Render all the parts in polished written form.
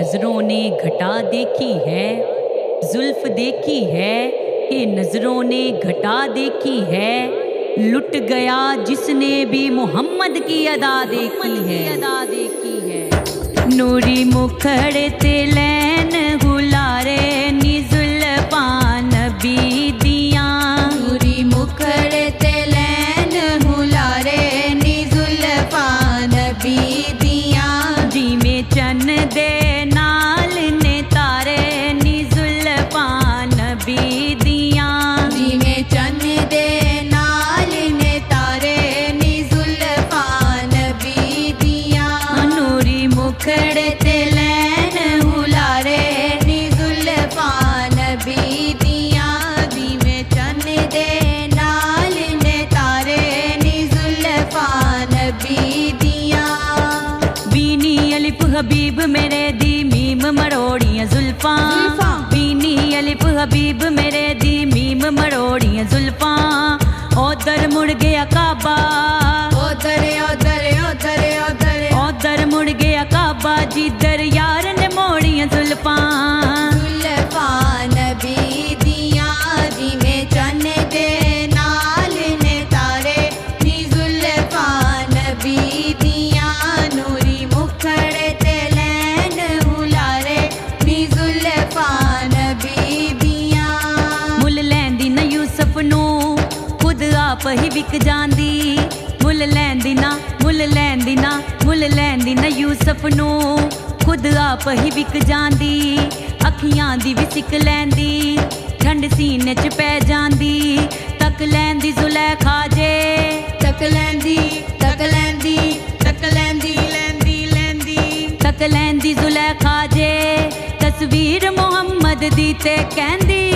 नजरों ने घटा देखी है, जुल्फ देखी है कि नजरों ने घटा देखी है। लुट गया जिसने भी मोहम्मद की अदा देखी है। नूरी मुखड़े ते लैन हुलारे नी जुल्फा नबी दियां, नूरी मुखड़े ते लैन हुलारे नी जुल्फा नबी दियां। जिवें चन दे नाल ने तारे नी जुल्फा नबी दियां, जिवें चन दे नाल ने तारे नी जुल्फा नबी दियां। नूरी मुखड़े ते लैन हुलारे नी जुल्फा नबी दियां। जिवें चन दे नाल ने तारे नी जुल्फा नबी दियां। बीनी अलिफ हबीब मेरे दी मीम मरोड़ियां जुल्फां, जुल्फां। बीनी अलिफ हबीब मेरे दी मीम मरोड़ियां जुल्फां। ओदर मुड़ गया काबा, ओदर ओदर ओदर ओदर ओदर मुड़ गया काबा, जिधर यार ने मोड़ियां जुल्फां। जुल्फा नबी दियां। जिवें चन दे नाल ने तारे नी जुल्फा नबी दियां। नूरी मुखड़े ते लैन हुलारे नी जुल्फा नबी दियां। मुल लैंदी ना यूसफ नू खुद आप ही विक जांदी, मुल लैंदी ना मुल लैंदी ना मुल लैंदी ना यूसफ नू खुद आप ही विक जांदी। अखियां दी भी सिक लैंदी, ठंड सीने च पै जांदी। तक लैंदी जुलैखा जे, तक लैंदी तक लैंदी तक लैंदी लैंदी लैंदी। तक लैंदी जुलैखा जे तस्वीर मोहम्मद दी ते कहंदी।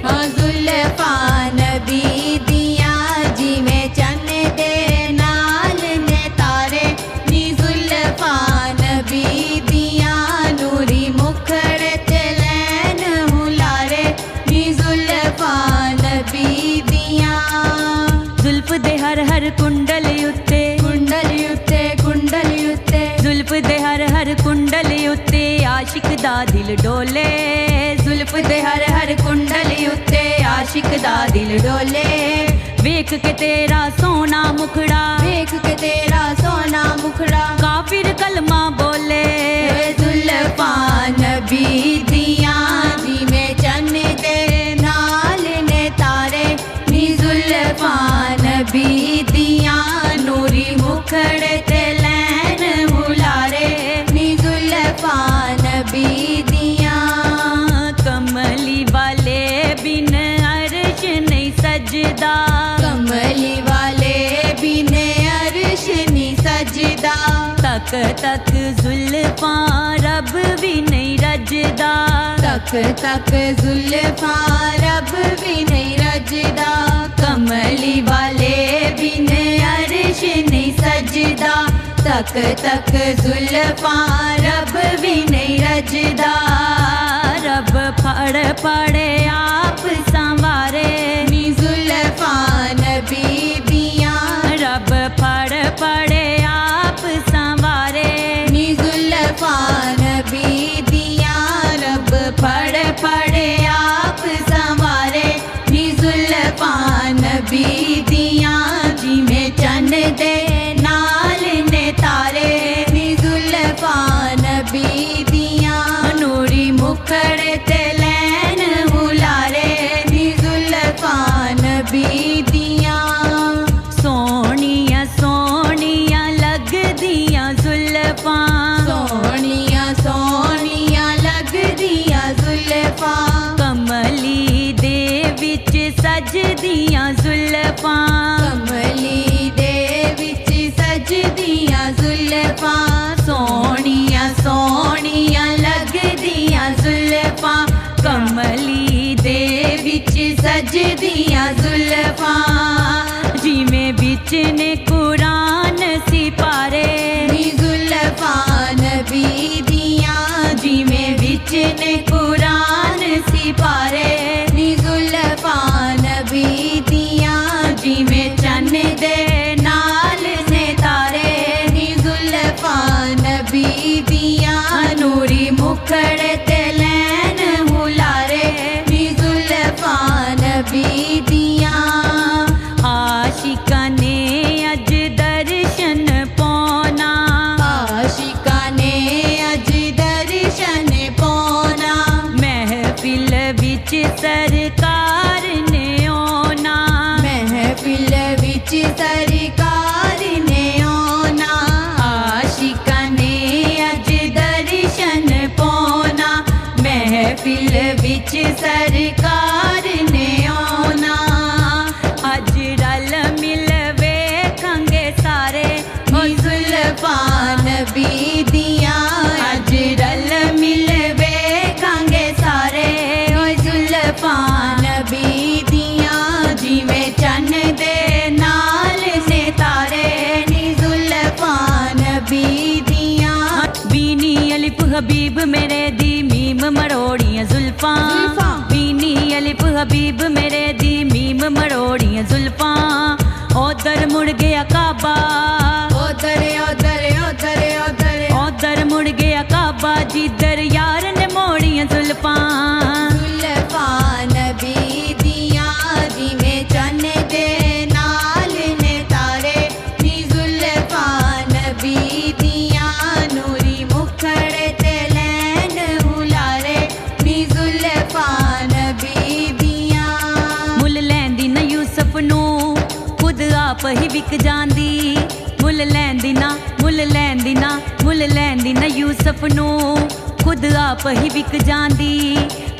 हाँ जुल्फा नबी दियां। जिवें चन दे नाल ने तारे नी जुल्फा नबी दियां। नूरी मुखड़े ते लैन हुलारे नी जुल्फा नबी दियां। जुल्फ दे हर हर कुंडल उत्ते, कुंडली उत्ते कुंडली उत्ते जुल्फ दे हर हर कुंडल उत्ते आशिक दा दिल डोले। जुल्फ दे हर हर कुंडल उत्ते आशिक दा दिल डोले। वेख के तेरा सोना मुखड़ा, देख के तेरा सोना मुखड़ा काफिर कलमा बोले। जुल्फा नबी दियां। जिवें चन दे नाल ने तारे नी जुल्फा नबी दियां। नूरी मुखड़े ते लैन हुलारे नी जुल्फा नबी दियां। कमली वाले बिन अर्श नहीं सजदा, कमली वाले बिन अर्श नी सजदा। तक तक जुल्फां रब भी नहीं रजदा। तक तक जुल्फा रब भी नहीं रजदा। कमली वाले बिन अर्श नहीं सजदा। तक तक जुल्फा रब भी नहीं रजदा। रब फड़ फड़े आप संवारे नी जुल्फा नबी दियां। रब फड़ फड़े आप संवारे नी जुल्फा नबी दियां। रब फड़ फड़े आप संवारे नी जुल्फा नबी दियां। जिवें चन दे नाल ने तारे नी जुल्फा नबी दियां। नूरी मुखड़े ते लैन हुलारे नी जुल्फा नबी दियां। सोहणियां सोहणियां लगदियां जुल्फां, सोहणियां सोहणियां लगदियां जुल्फां। कमली दे विच सजदियां जुल्फां। कमली दे विच सजदियां जुल्फां। सोहणियां सोहणियां लगदियां जुल्फां। कमली दे विच सजदियां जुल्फां। जिवें बिच ने कुरान सिपारे नी जुल्फा नबी दियां। जिवें बिच ने कुरान सिपारे नी जुल्फा नबी दियां। जिवें चन दे नाल ने तारे नी जुल्फा नबी दियां। नूरी मुखड़े ते लैन हुलारे नी जुल्फां नबी दियां आशिका ने अज दर्शन पाना आशिका ने अज दर्शन पाना महफिल विच सरकार ने आना महफिल विच सरकार ने आना आशिका ने अज दर्शन पाना महफिल विच सरकार ने आना अज रल मिल वेखांगे सारे नी जुल्फां नबी दियां अज रल मिल वेखांगे सारे नी जुल्फां नबी दियां जिवें चन्न दे नाल ने तारे नी जुल्फां नबी दियां बीनी अलिफ हबीब मेरे दी मीम मरोड़ियां जुल्फां जुल्फां। बीनी अलिफ हबीब मेरे दी मीम मरोड़ियां जुल्फां ओदर मुड़ गया काबा उधर उधर उधर उधर ओदर मुड़ गया काबा जिधर यार ने मोड़ियां जुल्फां जुल्फां नबी दियां जिवें चन्न दे नाल ने तारे नी जुल्फां नबी दियां नूरी मुखड़े ते लैन हुलारे नी जुल्फां नबी दियां मुल लैंदी ना यूसुफ नू खुद आप ही विक जांदी मुल लैंदी ना मुल लैंदी ना मुल लैंदी ना यूसुफ नू खुद आप ही विक जांदी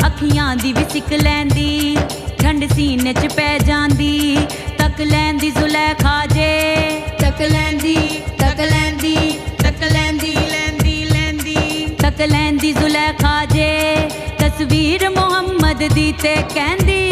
अखियां दी भी सिक लैंदी ठंड सीने च पै जांदी तक लैंदी जुलैखा जे तक लैंदी तक लैंदी तक लैंदी लैंदी लैंदी तक लैंदी जुलैखा जे तस्वीर मुहम्मद दी ते कहंदी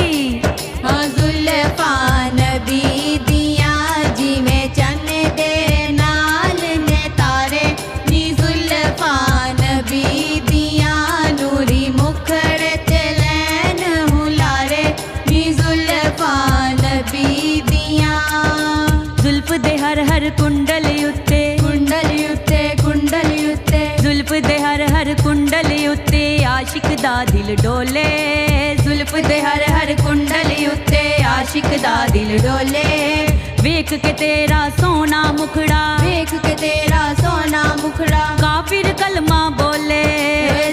हाँ जुल्फां नबी दियां जिवें चन्न दे नाल ने तारे नी जुल्फां नबी दियां नूरी मुखड़े ते लैन हुलारे नी जुल्फां नबी दियां जुल्फ दे हर कुंडल उत्ते कुंडल उत्ते कुंडल उत्ते जुल्फ दे हर कुंडल उत्ते आशिक दा दिल डोले जुल्फ दे हर कुंडल उत्ते आशिक दा दिल डोले वेख के तेरा सोना मुखड़ा देख के तेरा सोना मुखड़ा काफिर कलमा बोले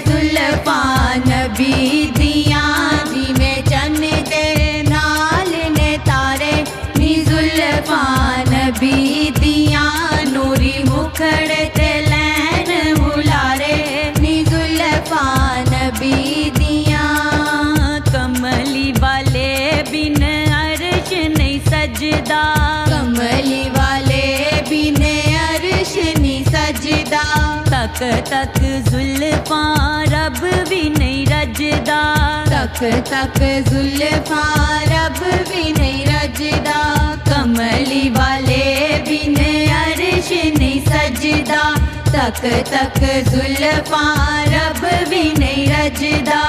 जुल्फां नबी दियां जिवें चन्न दे नाल ने तारे नी जुल्फां नबी दियां नूरी मुखड़े ते लैन हुलारे नी जुल्फां नबी दियां कमली वाले बिन अर्श नहीं सजदा कमली वाले बिन अर्श नी सजदा तक तक जुल्फां रब भी नहीं रजदा तक तक जुल्फां रब भी नहीं रजदा कमली वाले बिन अर्श नहीं सजदा तक तक जुल्फां रब भी नहीं रजदा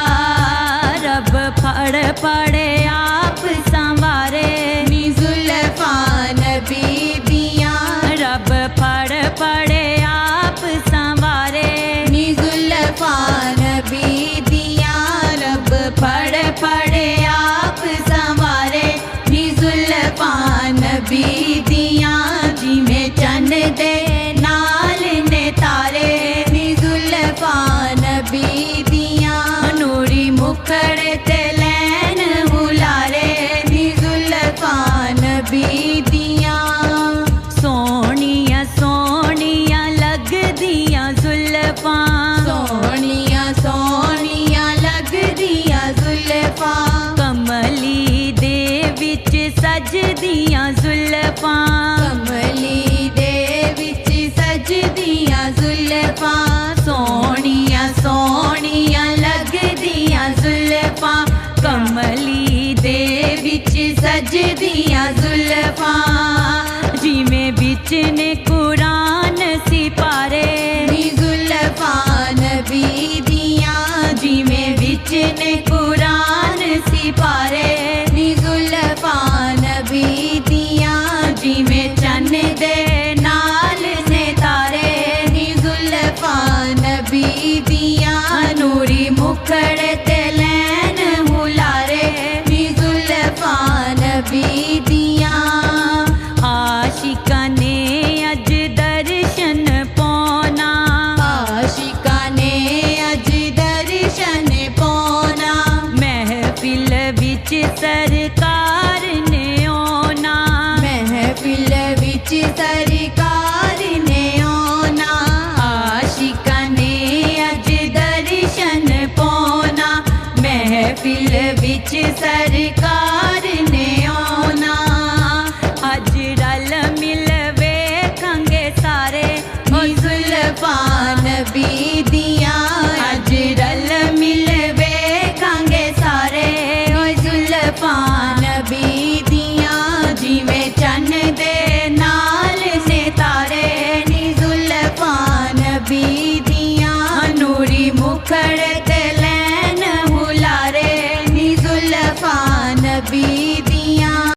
रब फड़ फड़े आप संवारे नी जुल्फां नबी दियां रब फड़ फड़े आप संवारे नी जुल्फां नबी दियां रब फड़ फड़े आप संवारे नी जुल्फां नबी दियां जिवें चन्न दे नाल ने तारे नी जुल्फां नबी दियां नूरी मुखड़े ते लैन हुलारे नी जुल्फां नबी दियां सोनिया सोनिया लगदियां जुल्फां सोनिया सोनिया लगदियां जुल्फां कमली दे विच सजदियां जुल्फां कमली दे विच सजदियां जुल्फां सोनिया सोनिया लगदियां जुल्फां कमली दे विच सजदियां जुल्फां जिवें बिच ने कुरान सिपारे नी जुल्फां नबी दियां जिवें विच ने कुरान सिपारे नी जुल्फां नबी दियां जिवें चन्न दे नाल ने तारे नी जुल्फां नबी दियां सरकार ने आना। अज रल मिल वेखांगे सारे नी जुल्फां नबी दियां अज रल मिल वेखांगे सारे ओ जुल्फां नबी दियां जिवें चन्न दे नाल ने तारे नी जुल्फां नबी दियां नूरी मुखड़ ते